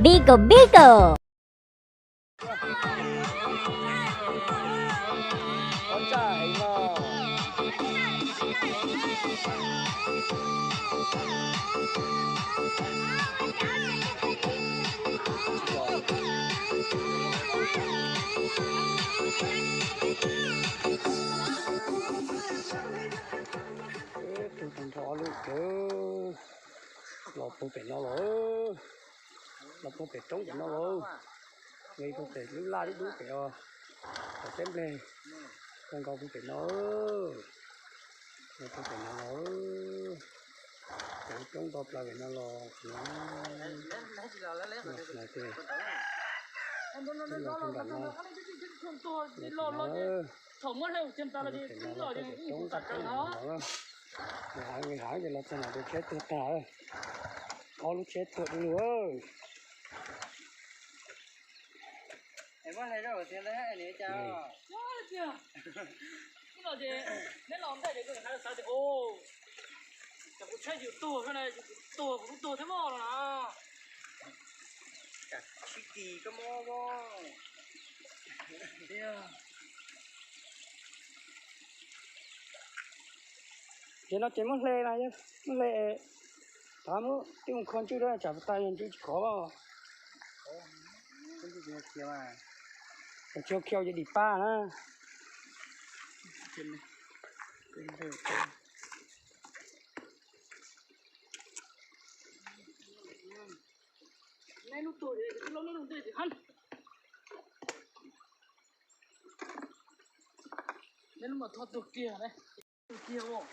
Bigo Bigo. Con trai mà. Tôi thằng thọ luôn chứ. Lọt tôi phải nó rồi. Lọt tôi phải trống nó rồi. Ngay tôi phải lưu la đi đủ kìa. Phải xem lên. Con con tôi phải nó. Tôi phải nó rồi. Chẳng trống bọc là phải nó lọt. Này kìa. Không có đâu, trên ta là đi lo đi cũng cả cái đó. Người hỏi vậy là thế nào để chết tôi ta ơi. Có lúc chết tôi đi nữa. Em mới thấy rồi thì lấy này cho. Đó kìa. Cái là gì? Nếu làm đây để cái này sao thì ô. Chẳng có chơi nhiều tua cái này, tua cũng tua thế mò rồi nè. Cả chicky có mò mò. Vậy nó chỉ mất lê này chứ, mất lê. Thám ư, chứ không con chú đó chả tay nhân chú khó bao. Cái gì kia mà. Còn chiều kêu cho đi pa nữa. Trên này. Trên đây. Này nó tua thì cái lông nó đừng thì hăn. Nên mà thoát được kia này. Kia vô.